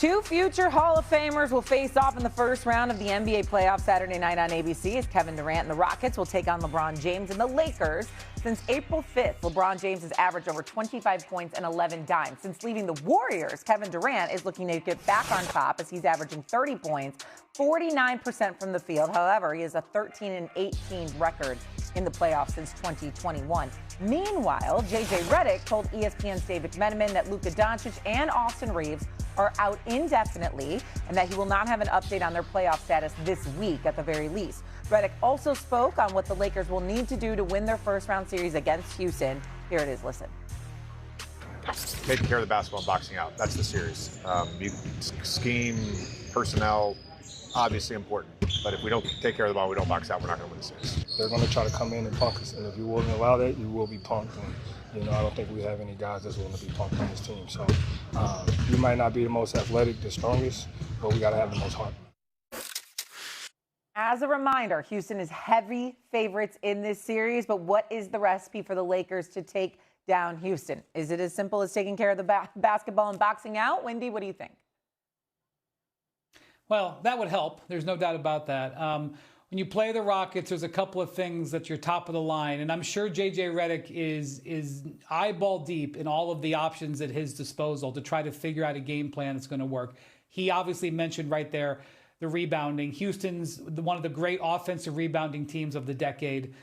Two future Hall of Famers will face off in the first round of the NBA playoffs Saturday night on ABC as Kevin Durant and the Rockets will take on LeBron James and the Lakers. Since April 5th, LeBron James has averaged over 25 points and 11 dimes. Since leaving the Warriors, Kevin Durant is looking to get back on top as he's averaging 30 points, 49% from the field. However, he has a 13-18 record in the playoffs since 2021. Meanwhile, J.J. Redick told ESPN's David McMenamin that Luka Doncic and Austin Reeves are out indefinitely and that he will not have an update on their playoff status this week at the very least. Redick also spoke on what the Lakers will need to do to win their first-round series against Houston. Here it is. Listen. Taking care of the basketball and boxing out. That's the series. Scheme, personnel, obviously important. But if we don't take care of the ball, we don't box out, we're not going to win the series. They're going to try to come in and punk us. And if you wouldn't allow that, you will be punked. And, I don't think we have any guys that's willing to be punked on this team. So you might not be the most athletic, the strongest, but we got to have the most heart. As a reminder, Houston is heavy favorites in this series, but what is the recipe for the Lakers to take down Houston? Is it as simple as taking care of the basketball and boxing out? Wendy, what do you think? Well, that would help. There's no doubt about that. When you play the Rockets, there's a couple of things that you're top of the line, and I'm sure J.J. Redick is eyeball deep in all of the options at his disposal to try to figure out a game plan that's going to work. He obviously mentioned right there the rebounding. Houston's one of the great offensive rebounding teams of the decade.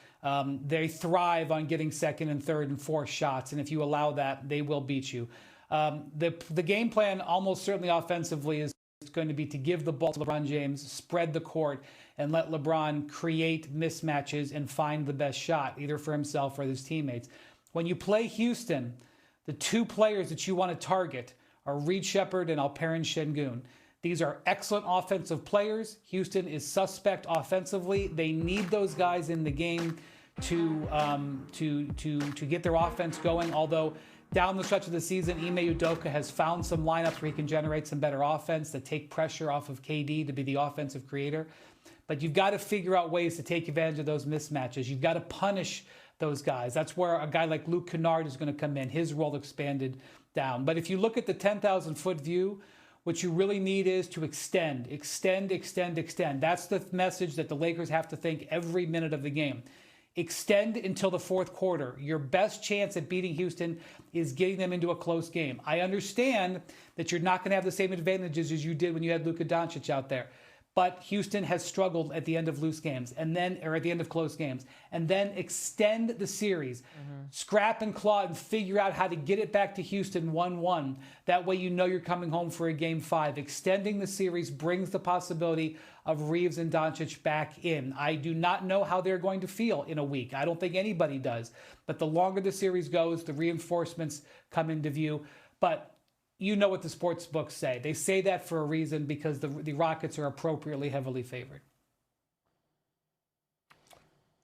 They thrive on getting second and third and fourth shots, and if you allow that, they will beat you. The game plan almost certainly offensively is going to be to give the ball to LeBron James, spread the court, and let LeBron create mismatches and find the best shot, either for himself or his teammates. When you play Houston, the two players that you want to target are Reed Shepherd and Alperen Şengün. These are excellent offensive players. Houston is suspect offensively. They need those guys in the game to get their offense going, although down the stretch of the season, Ime Udoka has found some lineups where he can generate some better offense that take pressure off of KD to be the offensive creator. But you've got to figure out ways to take advantage of those mismatches. You've got to punish those guys. That's where a guy like Luke Kennard is going to come in. His role expanded down. But if you look at the 10,000-foot view, what you really need is to extend. That's the message that the Lakers have to think every minute of the game. Extend until the fourth quarter. Your best chance at beating Houston is getting them into a close game. I understand that you're not going to have the same advantages as you did when you had Luka Doncic out there. But Houston has struggled at the end of loose games at the end of close games. And then extend the series. Scrap and claw and figure out how to get it back to Houston 1-1. That way you know you're coming home for a game 5. Extending the series brings the possibility of Reeves and Doncic back in. I do not know how they're going to feel in a week. I don't think anybody does. But the longer the series goes, the reinforcements come into view. But you know what the sports books say. They say that for a reason because the Rockets are appropriately heavily favored.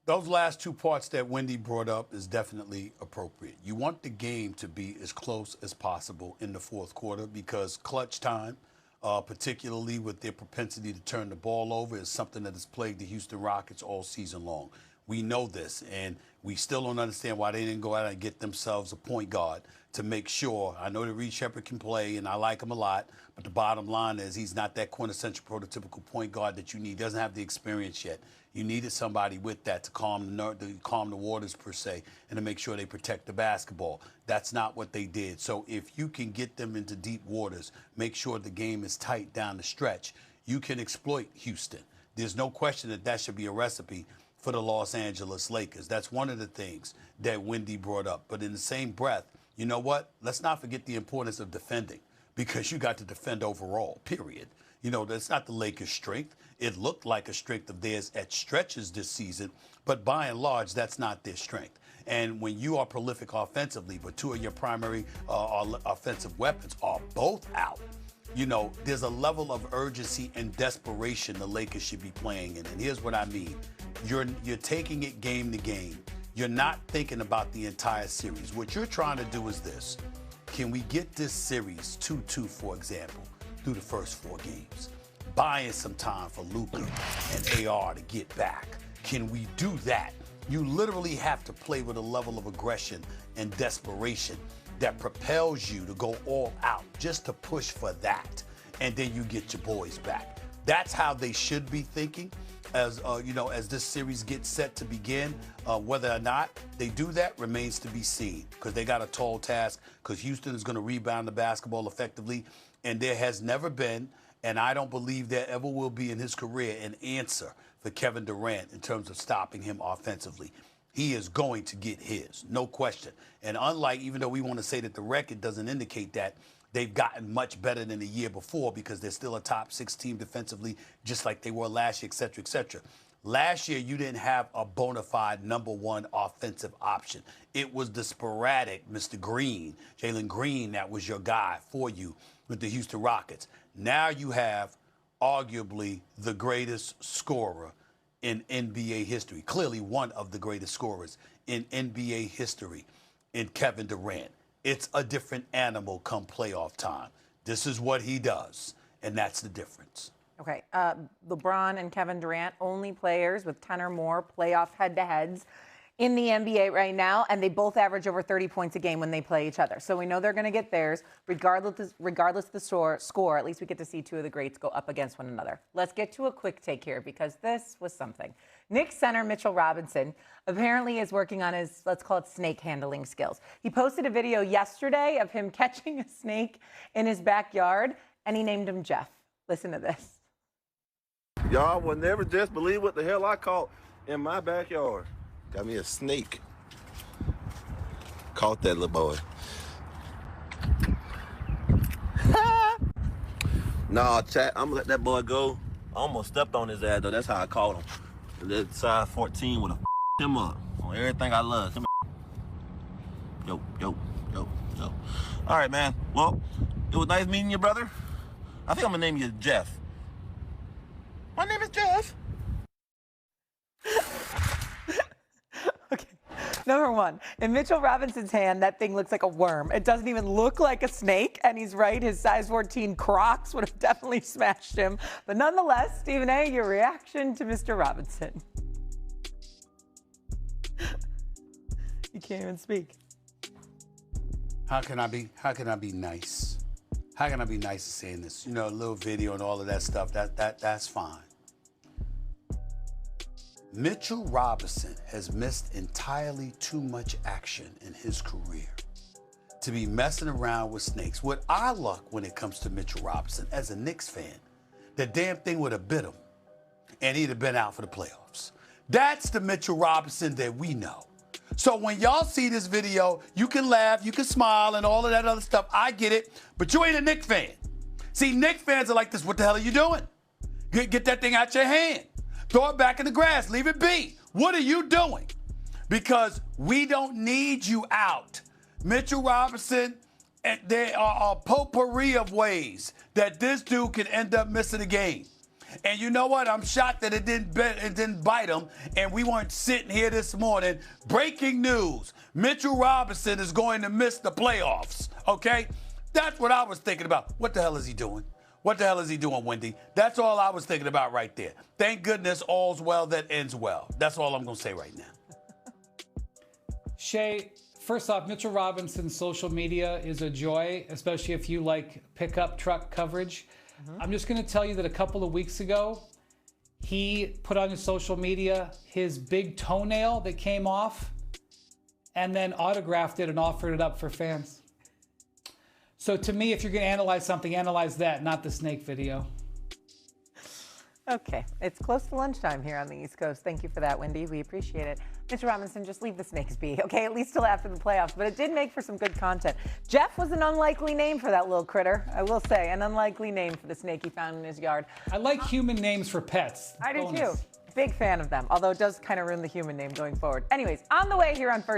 Those last two parts that Wendy brought up is definitely appropriate. You want the game to be as close as possible in the fourth quarter because clutch time, particularly with their propensity to turn the ball over, is something that has plagued the Houston Rockets all season long. We know this, and we still don't understand why they didn't go out and get themselves a point guard to make sure. I know that Reed Shepherd can play, and I like him a lot, but the bottom line is he's not that quintessential prototypical point guard that you need. He doesn't have the experience yet. You needed somebody with that to calm the waters, per se, and to make sure they protect the basketball. That's not what they did. So if you can get them into deep waters, make sure the game is tight down the stretch, you can exploit Houston. There's no question that that should be a recipe for the Los Angeles Lakers. That's one of the things that Wendy brought up. But in the same breath, you know what? Let's not forget the importance of defending because you got to defend overall, period. That's not the Lakers' strength. It looked like a strength of theirs at stretches this season, but by and large, that's not their strength. And when you are prolific offensively, but two of your primary offensive weapons are both out, there's a level of urgency and desperation the Lakers should be playing in. And here's what I mean. You're taking it game to game. You're not thinking about the entire series. What you're trying to do is this. Can we get this series 2-2, for example, through the first 4 games? Buying some time for Luka and AR to get back. Can we do that? You literally have to play with a level of aggression and desperation that propels you to go all out just to push for that. and then you get your boys back. That's how they should be thinking as as this series gets set to begin. Whether or not they do that remains to be seen, because they got a tall task, because Houston is going to rebound the basketball effectively, and there has never been, and I don't believe there ever will be in his career, an answer for Kevin Durant in terms of stopping him offensively. He is going to get his, no question. And unlike, even though we want to say that the record doesn't indicate that, they've gotten much better than the year before, because they're still a top 6 team defensively, just like they were last year, et cetera, et cetera. Last year, you didn't have a bona fide number one offensive option. It was the sporadic Mr. Green, Jalen Green, that was your guy for you with the Houston Rockets. Now you have arguably the greatest scorer in NBA history, clearly one of the greatest scorers in NBA history, in Kevin Durant. It's a different animal come playoff time. This is what he does, and that's the difference. Okay, LeBron and Kevin Durant, only players with 10 or more playoff head-to-heads in the NBA right now, and they both average over 30 points a game when they play each other. So we know they're going to get theirs, regardless of the score. At least we get to see two of the greats go up against one another. Let's get to a quick take here, because this was something. Knicks center Mitchell Robinson apparently is working on his, let's call it, snake handling skills. He posted a video yesterday of him catching a snake in his backyard, and he named him Jeff. Listen to this. Y'all will never just believe what the hell I caught in my backyard. Got me a snake. Caught that little boy. Nah, chat, I'm gonna let that boy go. I almost stepped on his ass, though. That's how I caught him. That size 14 would have him up on everything I love. Come here. Yo. All right, man. Well, it was nice meeting you, brother. I think I'm gonna name you Jeff. My name is Jeff. Okay, number one, in Mitchell Robinson's hand, that thing looks like a worm. It doesn't even look like a snake, and he's right. His size 14 Crocs would have definitely smashed him. But nonetheless, Stephen A., your reaction to Mr. Robinson? You can't even speak. How can I be nice? How can I be nice to saying this? You know, a little video and all of that stuff, that's fine. Mitchell Robinson has missed entirely too much action in his career to be messing around with snakes. With our luck when it comes to Mitchell Robinson, as a Knicks fan, the damn thing would have bit him and he'd have been out for the playoffs. That's the Mitchell Robinson that we know. So when y'all see this video, you can laugh, you can smile, and all of that other stuff. I get it, but you ain't a Knicks fan. See, Knicks fans are like this. What the hell are you doing? Get that thing out your hand. Throw it back in the grass. Leave it be. What are you doing? Because we don't need you out. Mitchell Robinson, there are a potpourri of ways that this dude can end up missing a game. And you know what? I'm shocked that it didn't bite him, and we weren't sitting here this morning. Breaking news. Mitchell Robinson is going to miss the playoffs, okay? That's what I was thinking about. What the hell is he doing? What the hell is he doing, Wendy? That's all I was thinking about right there. Thank goodness all's well that ends well. That's all I'm going to say right now. Shay, first off, Mitchell Robinson's social media is a joy, especially if you like pickup truck coverage. I'm just going to tell you that a couple of weeks ago, he put on his social media his big toenail that came off and then autographed it and offered it up for fans. So to me, if you're going to analyze something, analyze that, not the snake video. Okay, it's close to lunchtime here on the East Coast. Thank you for that, Wendy. We appreciate it. Mitchell Robinson, just leave the snakes be, okay? At least till after the playoffs. But it did make for some good content. Jeff was an unlikely name for that little critter. I will say, an unlikely name for the snake he found in his yard. I like human names for pets. I do too. Big fan of them, although it does kind of ruin the human name going forward. Anyways, on the way here on First